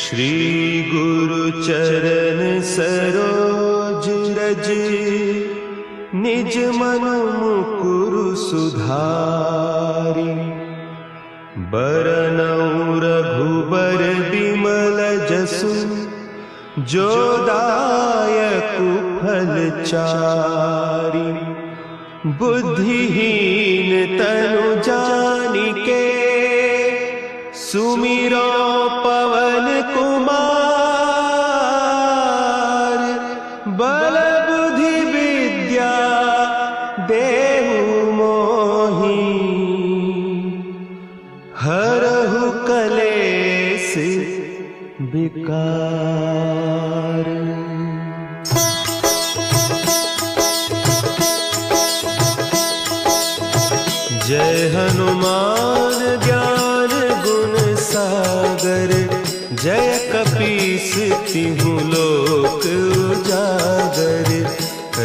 श्री गुरु चरण सरोज रज, निज मन मुकुरु सुधारि। बरनउँ रघुबर बिमल जसु, जो दायकु फल चारि। बुद्धिहीन तनु जानिके, सुमिरो पवन कुमार। बल बुद्धि विद्या देहु मोहि, हरहु कलेस विकार। जय हनुमान ज्ञान गुण सागर, जय कपीस तिहु लोक उजागर।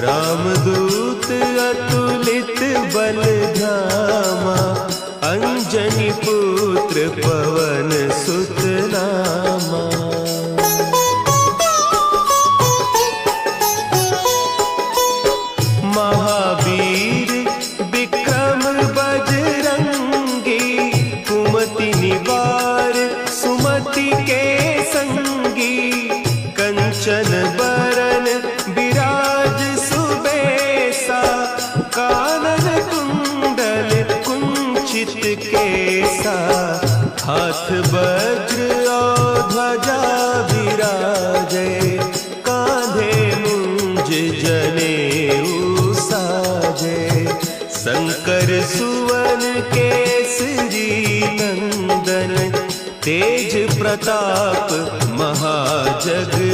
रामदूत अतुलित बल धामा, अंजनी पुत्र पवन सुत नामा। महावीर विक्रम बजरंगी, कुमति निवार सुमति के संगी। कंचन बरन विराज सुबेसा, कानन कुंडल कुंचित केसा। हाथ वज्र और ध्वजा विराजे, कांधे मुंज जनेऊ साजे। शंकर सुवन केसरी नंदन, तेज प्रताप महाजगवंदन।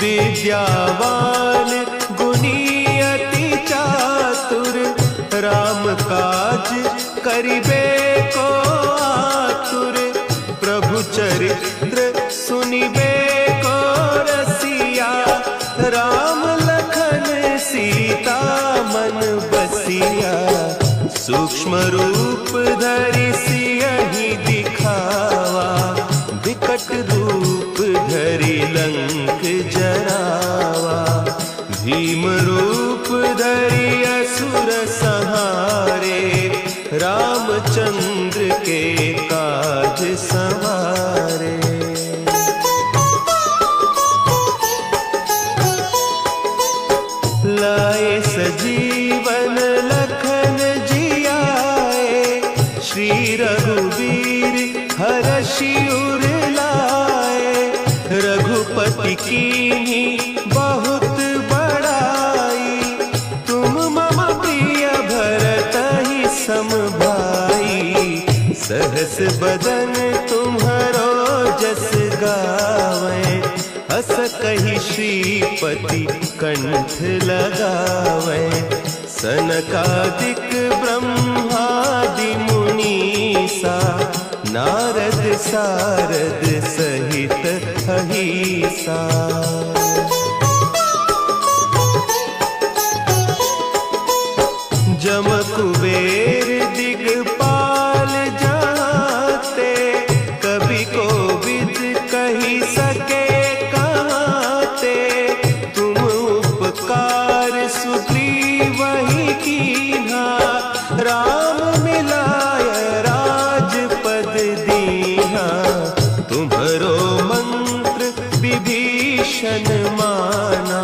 विद्यावान गुणी अति चातुर, राम काज करिबे को आतुर। प्रभु चरित्र सुनिबे को रसिया, राम लखन सीता मन बसिया। सूक्ष्म रूप धरि सियहि दिखावा, विकट रूप धरि लंक जरावा। भीम रूप धरि असुर संहारे, रामचंद्र के काज संवारे। लाए सजीवन लखन जियाए, श्री रघुवीर हरषि उर लाए। रघुपति कीन्ही बहुत बड़ाई, तुम मम प्रिय भरतहि सम भाई। सहस बदन तुम्हरो जस गावें, हस कहि श्रीपति कंठ लगावें। सनकादिक ब्रह्मादि मुनीसा, नारद सारद सहित अहीसा। जम कुबेर दिगपाल जाते, कवि कोविद कहि सके कहते। तुम उपकार सुग्रीवहि कीन्हा, राम मिलाय राजपद दीन्हा। तुम्हरो मंत्र विभीषण माना,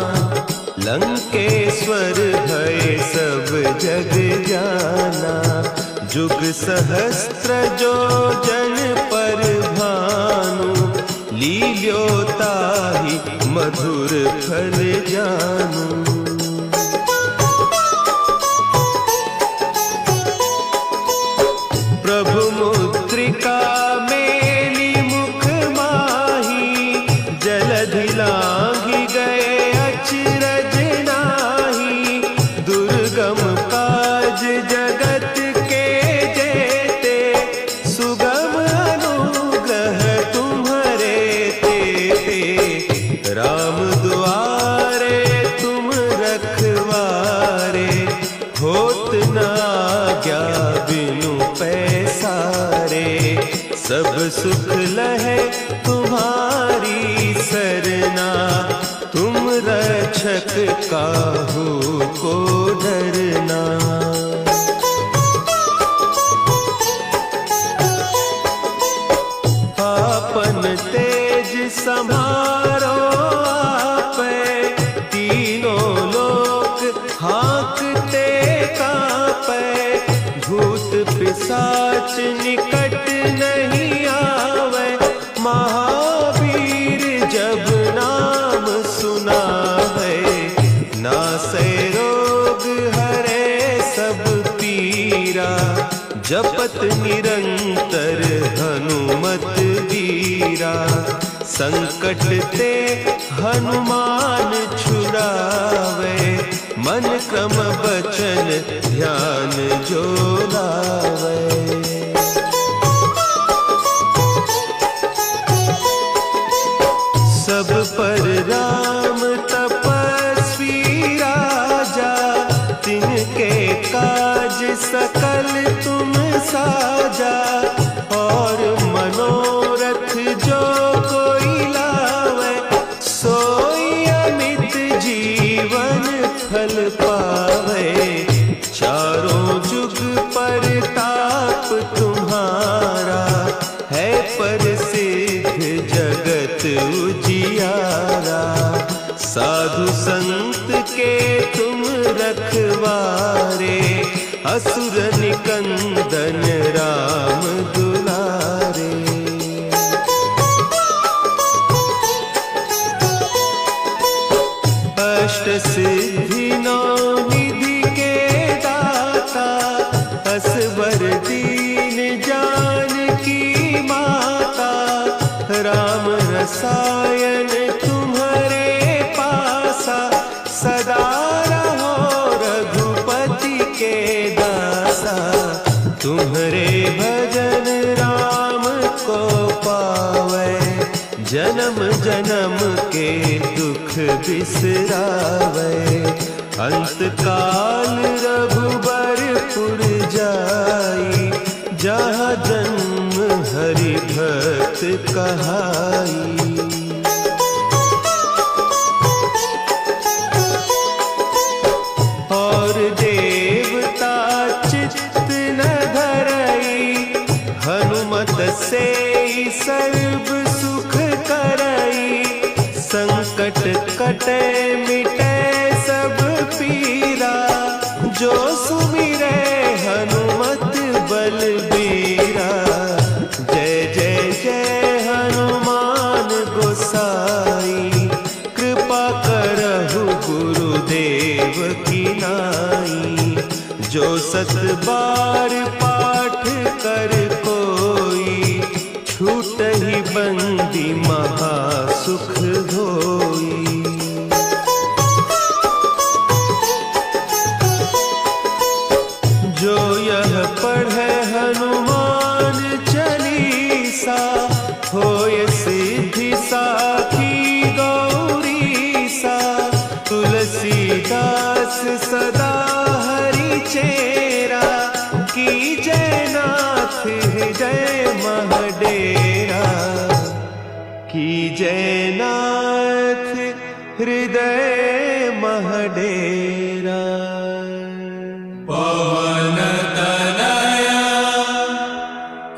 लंकेश्वर भय सब जग जाना। जुग सहस्त्र जो जन पर भानु, लील्योताहि मधुर फल जानू। प्रभु मुद्रिका मेली मुख माही, जलधि लांघि गए अचरज नाही। दुर्गम काज जगत के जेते, सुगम अनुग्रह तुम्हरे तेते। राम दुआरे तुम सब सुख लहे तुम्हारी सरना, तुम रक्षक काहू को डरना। आपन तेज संभारो आपे, तीनों लोक हाँकते कांपे। भूत पिशाच निकट नहीं आवे, महावीर जब नाम सुनावे। नासे रोग हरे सब पीरा, जपत निरंतर हनुमत वीरा। संकट ते हनुमान छुड़ावे, मन क्रम बचन ध्यान जो लावे। सब पर राम तपस्वी राजा, तिनके काज सकल तुम साजा। और मनोरथ जो कोई लावे, सोई अमित जीवन फल पावे। चारों जुग परताप तुम्हारा, है प्रसिद्ध जगत उजियारा। साधु संत के तुम रखवारे, असुर निकंदन राम दुलारे। अष्ट सिद्धि नौ निधि के दाता, असवर दीन जानकी माता। राम रसायन तुम्हारे पासा, सदा रहो रघुपति के दासा। तुम्हारे भजन राम को पावे, जन्म जन्म के दुख बिसरावे। अंत काल रघुबरपुर जाई, जहाँ जन्म हरि भक्त कहाई। और देवता चित्त न धरई, हनुमत से सर्व सुख करई। संकट कटे मिटे सब पीरा, जो सुमिरे हनुमत बलबीरा। जय जय जय हनुमान गोसाई, कृपा करहु गुरुदेव की नाई। जो सत बार पाठ कर कोई, छूटहि बंदी महासुख होई। जो यह पढ़े हनुमान चालीसा, होय सिद्धि साखी गौरीसा। तुलसीदास सदा हरि चेरा, की जय नाथ हृदय महडेरा। की जय नाथ हृदय महडेरा। पवन तनया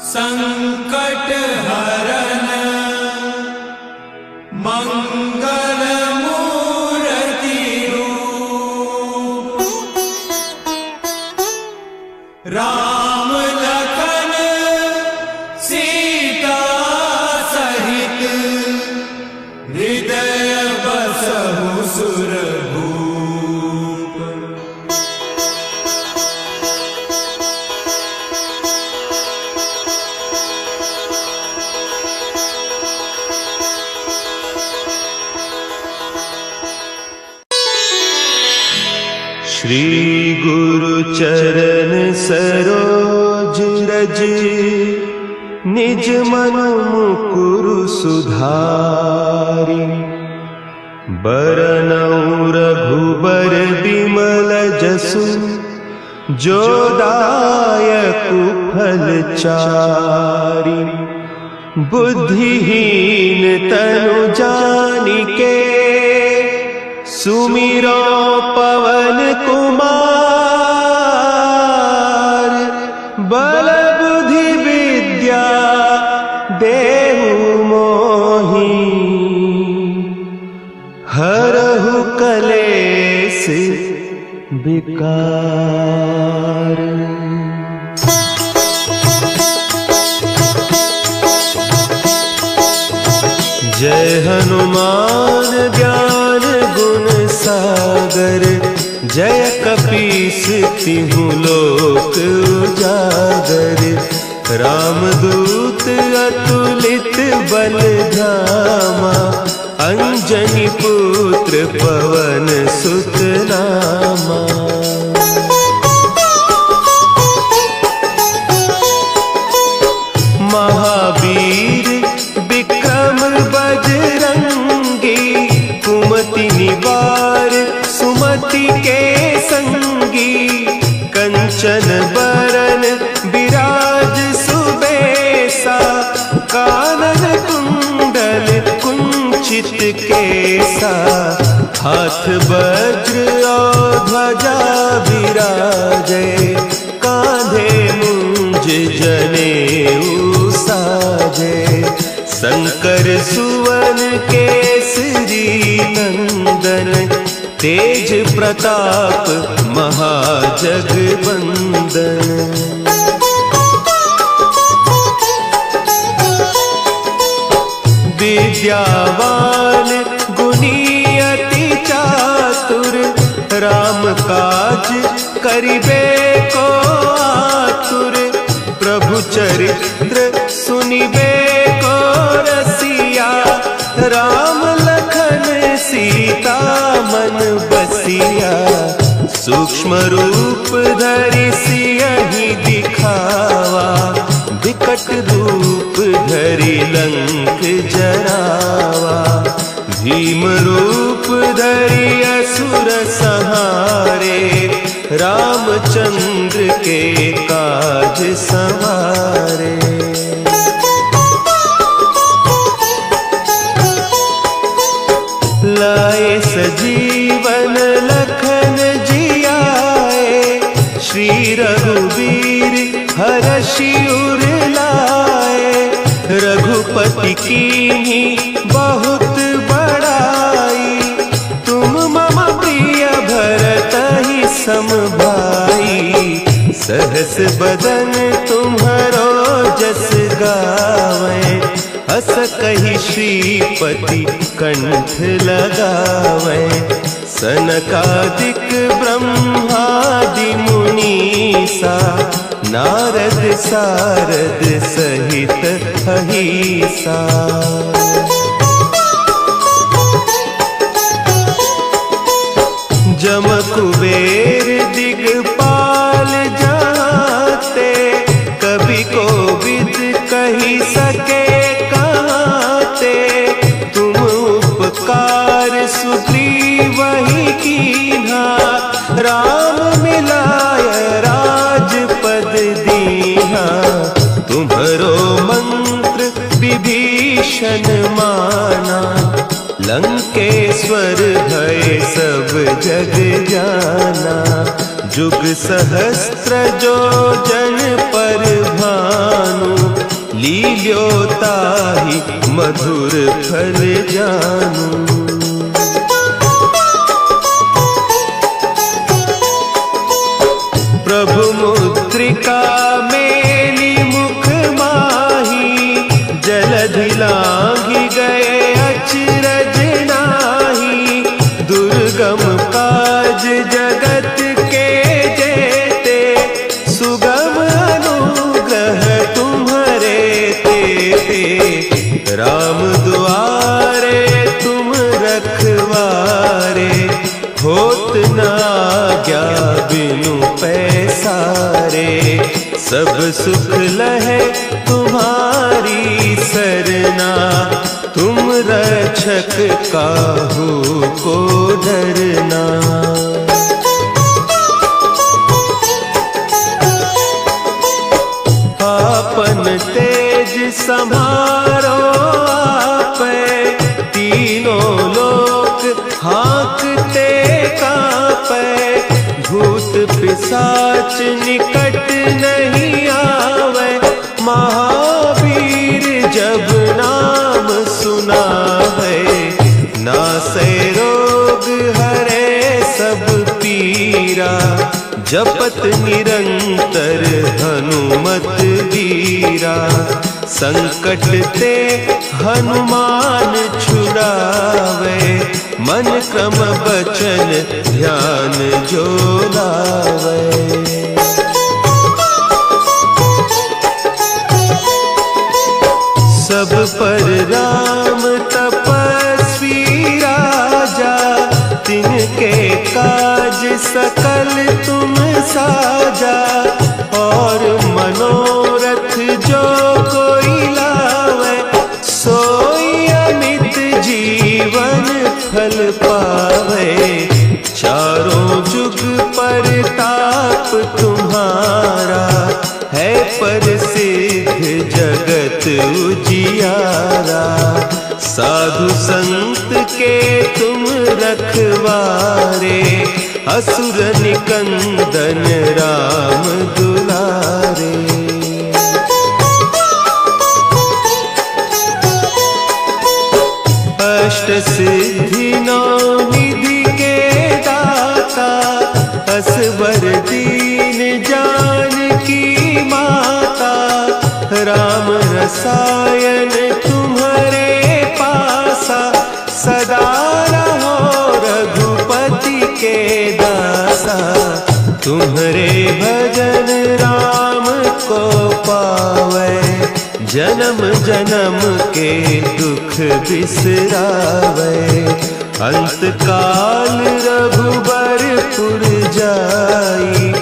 संकट हरन, मंगल मूर्ति रूप। राम लखन सीता सहित, हृदय बसहु सुरभूप। श्री गुरु चरण सरोज रज, निज मन मुकुरु सुधारि। बरनउँ रघुबर बिमल जसु, जो दायक फल चारि। बुद्धिहीन तनु जानिके सुमिरो पवन कुमार। बल बुद्धि विद्या देहु मोहि हरहु कलेस विकार। जय हनुमान ज्ञान गुण सागर। जय कपीस तिहु लोक उजागर। रामदूत अतुलित बल धामा। अंजनी पुत्र पवन सुत नामा। महावीर विक्रम बजरंगी। कुमति निवार सुमति के संगी। कंचन बरन विराज सुबेसा। कानन कुंडल कुंचित केसा। हाथ वज्र और ध्वजा विराजे। कांधे मुंज जनेऊ साजे। शंकर सुवन केसरी नंदन। तेज प्रताप महाजगवंदन। विद्यावान गुणी अति चातुर। राम काज करिबे को आतुर। प्रभु चरित्र सुनिबे को रसिया। राम लखन सीता मन बसिया। सूक्ष्म रूप धरि सियहि दिखावा। विकट रूप धरि लंक जरावा। भीम रूप धरि असुर संहारे। रामचंद्र के काज संवारे। लाए सजीवन लखन जियाए। श्री रघुवीर हरषि उर लाए। रघुपति कीन्ही बहुत बड़ाई। तुम मम प्रिय भरतहि सम भाई। सहस बदन तुम्हरो जस गावें। हस कहि श्रीपति कंठ लगावें। सनकादिक ब्रह्मादि मुनीसा। नारद सारद सहित अहीसा। जम कुबेर दिगपाल जाते। कवि कोविद कही सके कहते। तुम उपकार सुग्रीवहि कीन्हा। राम मिलाय राजपद दीन्हा। तुम्हरो मंत्र विभीषण माना। लंकेश्वर भय सब जग जाना। जुग सहस्त्र जो जन पर भानु। लील्योताहि मधुर फल जानू। प्रभु मुद्रिका मेली मुख माही। जलधि लांघि गए अचरज नाही। दुर्गम काज जगत के जेते। सुगम अनुग्रह तुम्हरे तेते। राम दुआरे तुम रखवारे। होत न आज्ञा बिनु पैसारे। सब सुख लहे तुम्हारी सरना। तुम रक्षक काहू को डरना। आपन तेज संभारो आपे, तीनों लोक हाँकते कांपे। भूत पिशाच निकट नहीं आवे, महावीर जब नाम सुनावे। नासे रोग हरे सब पीरा, जपत निरंतर हनुमत वीरा। संकट ते हनुमान छुड़ावे, मन क्रम बचन ध्यान जो लावे। सब पर राम तपस्वी राजा, तिनके काज सकल तुम साजा। और मनोरथ जो कोई लावे, सोई अमित जीवन फल पावे। चारों जुग परताप तुम्हारा, है प्रसिद्ध जगत उजियारा। साधु संत के तुम रखवारे, असुर निकंदन राम दुलारे। अष्ट सिद्धि नौ निधि के दाता, असवर दीन जानकी माता। राम रसायन तुम्हारे पासा, सदा रहो रघुपति के दासा। तुम्हारे भजन राम को पावे, जन्म जन्म के दुख बिसरावे। अंत काल रघुबरपुर जाई,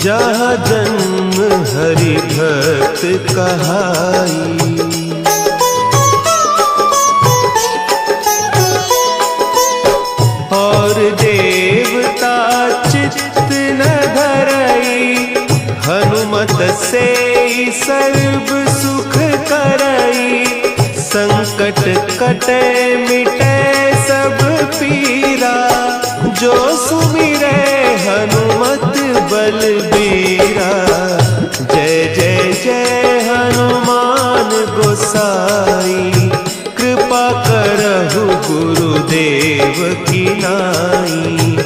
जहाँ जन्म हरि भक्त कहाई। और देवता चित्त न धरई, हनुमत से सर्व सुख करई। संकट कटे मिटे सब पीरा, जो सुमिरे हनुमत बलबीरा। जय जय जय हनुमान गोसाई, कृपा करहु गुरुदेव की नाई।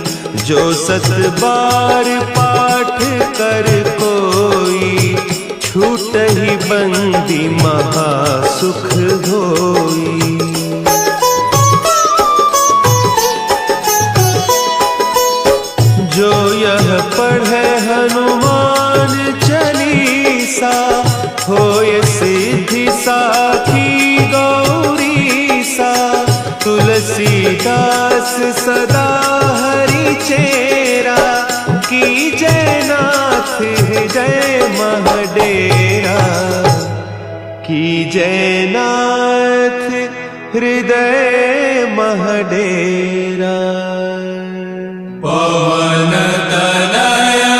जो सत बार पाठ कर कोई, छूटहि बंदी महासुख होई। जो यह पढ़े हनुमान चालीसा, होय सिद्धि साखी गौरीसा। तुलसीदास सदा हरि चेरा, की जय नाथ हृदय महडेरा। की जय नाथ हृदय महडेरा। पवन तनया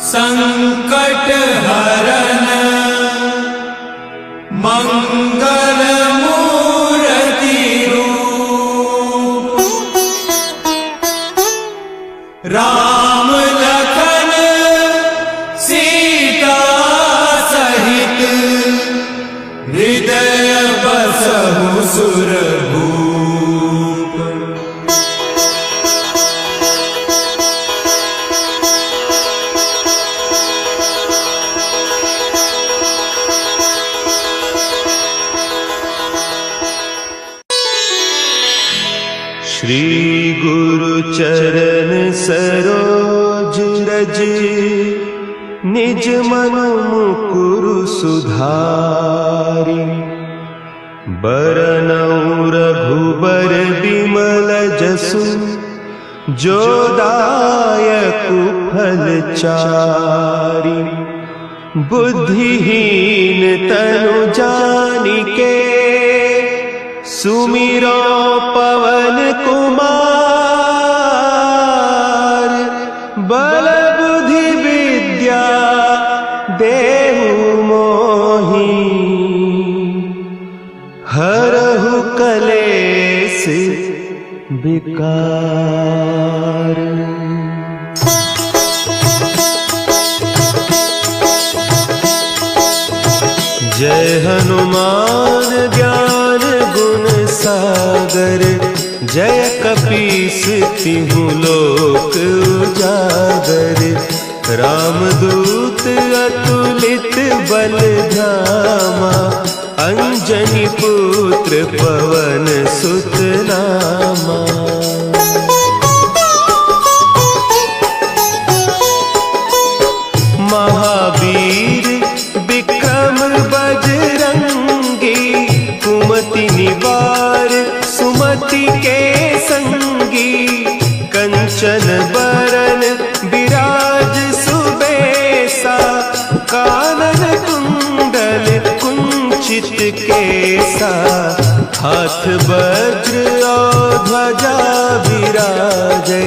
संकट हरन, मंगल मूर्ति रूप। राम लखन सीता सहित, हृदय बसहु सुरभूप। श्री गुरु चरण सरोज रज, निज मन मुकुरु सुधारि। बरनउँ रघुबर बिमल जसु, जो दायकु फल चारि। बुद्धिहीन तनु जानिके, सुमिरो पवन कुमार। बल बुद्धि विद्या देहु मोहि, केस विकार। जय हनुमान ज्ञान गुण सागर, जय कपीस तिहु लोक उजागर। रामदूत अतुलित बल धामा, अंजनी पुत्र पवन सुत नामा। महावीर विक्रम बजरंगी, कुमति निवार सुमति के संगी। कंचन बरन विराज सुबेसा, कानन कुंडल कुंचित केसा। हाथ वज्र और ध्वजा विराजे,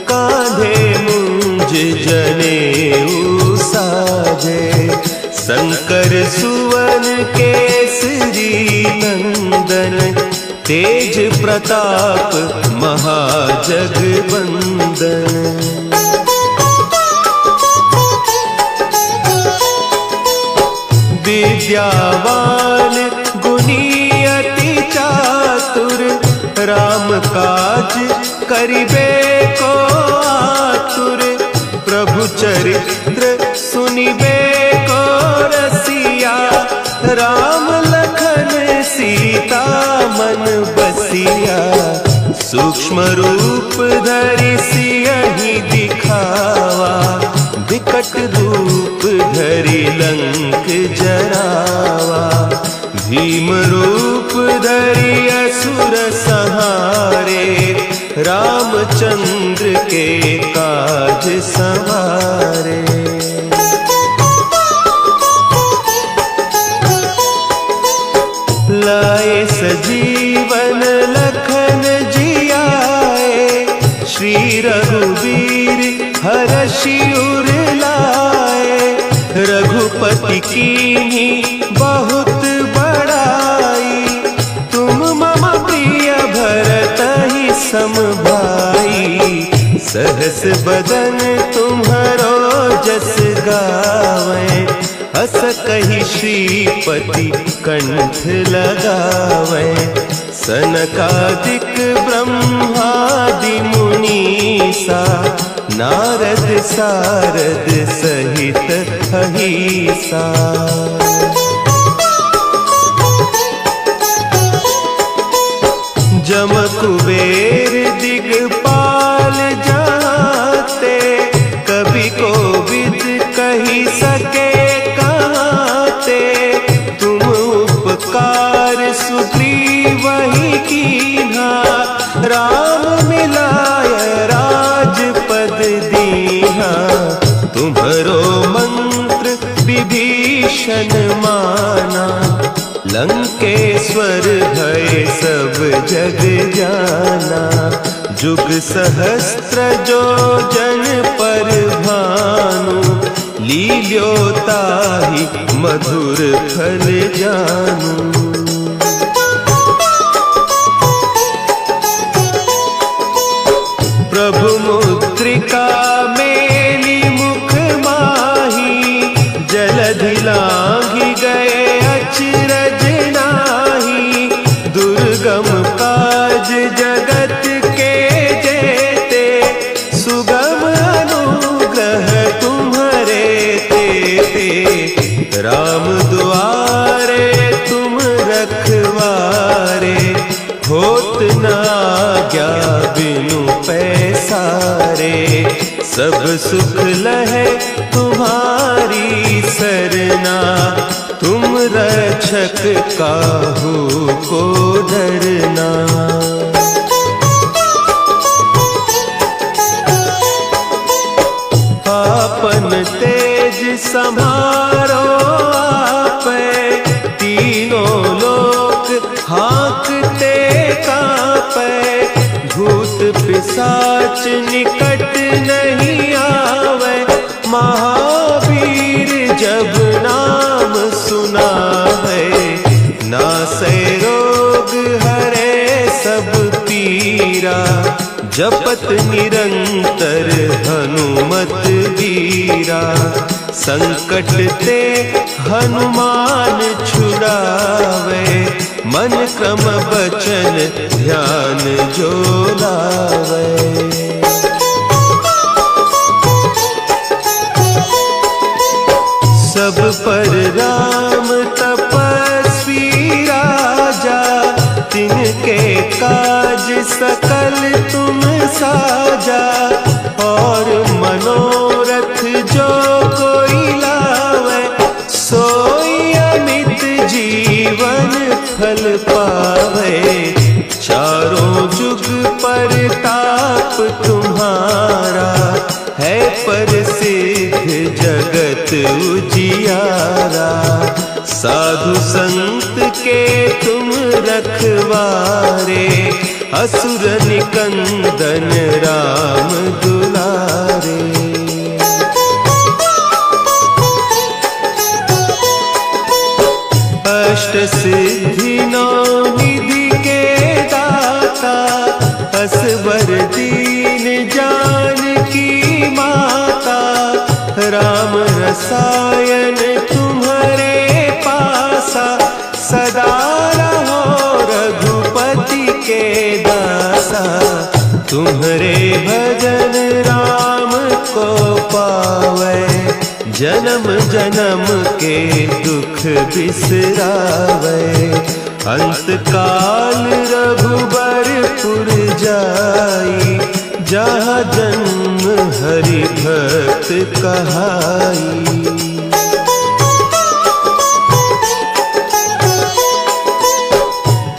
कांधे मुंज जनेऊ साजे। शंकर सुवन केसरी नंदन, तेज प्रताप महाजगवंदन। विद्यावान गुणी अति चातुर, राम काज करिबे को आतुर। प्रभु चरित्र सुनिबे को रसिया, राम लखन सीता मन बसिया। सूक्ष्म रूप धरि सियहि दिखावा, विकट रूप धरि लंक जरावा। भीम रूप धरि असुर संहारे, रामचंद्र के काज संवारे। लाए सजीवन लखन जियाए, श्री रघुवीर हरषि उर लाए। रघुपति कीन्ही बहुत बड़ाई, तुम मम प्रिय भरतहि सम भाई। सहस बदन तुम्हरो जस गावें, हस कहि श्रीपति कंठ लगावें। सनकादिक ब्रह्मादि मुनीसा, नारद सारद सहित अहीसा। जम कुबेर दिगपाल जाते, कवि कोविद कही सके कहते। तुम उपकार सुग्रीवहि कीन्हा, राम मिलाय राजपद दीन्हा। तुम्हरो मंत्र विभीषण माना, लंकेश्वर भय सब जग जाना। जुग सहस्त्र जो जन पर भानु, लील्योताहि मधुर फल जानू। प्रभु मुद्रिका मेली मुख माही, जलधि लांघि गए अचरज नाही। दुर्गम काज जगत के जेते, सुगम अनुग्रह तुम्हरे तेते। राम दुआरे तुम रखवारे, होत न आज्ञा बिनु पैसारे। सब सुख लहे तुम्हारी सरना, तुम रक्षक काहू को डरना। आपन तेज समारो आपे, तीनों लोक हाँकते कांपे। भूत पिशाच निकट नहीं आवे, महावीर जब नाम सुना है। नासै रोग हरे सब जपत निरंतर हनुमत वीरा। संकट ते हनुमान छुड़ावे, मन क्रम बचन ध्यान जो लावे। सब पर राम तपस्वी राजा, तिनके काज सकल तुम साजा। और मनोरथ जो कोई लावे, सोई अमित जीवन फल पावे। चारों जुग परताप तुम्हारा, है प्रसिद्ध जगत उजियारा। साधु संत के तुम रखवारे, असुर निकंदन राम दुलारे। अष्ट सिद्धि नौ निधि के दाता, असवर दीन जानकी माता। राम रसायन तुम्हारे पासा, सदा रहो रघुपति के दासा। तुम्हारे भजन राम को पावे, जन्म जन्म के दुख बिसरावे। अंत काल रघुबरपुर जाई, जहाँ जन्म हरि भक्त कहाई।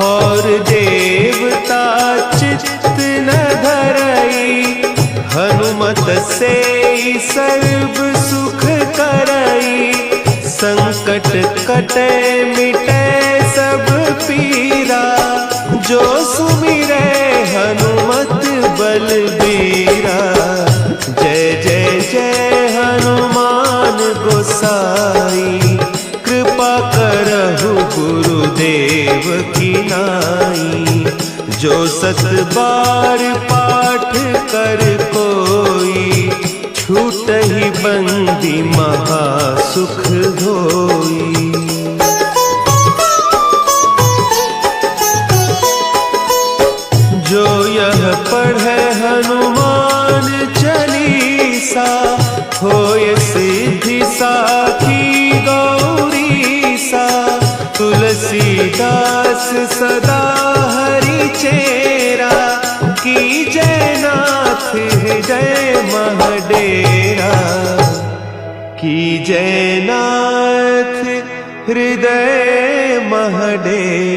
और देवता चित्त न धरई, हनुमत से सर्व सुख करई। संकट कटे मिटे सब पीरा, जो सुमिरे हनुमत बलबीरा। जय जय जय हनुमान गोसाई, कृपा करहु गुरुदेव की नाई। जो सत बार पाठ कर कोई, छूटहि बंदी महा सुख होई। जो यह पढ़े हनुमान चालीसा, होय सिद्धि साखी गौरीसा। तुलसीदास सदा हरि चेरा, की जय नाथ हृदय महडेरा। की जय नाथ हृदय महडेरा।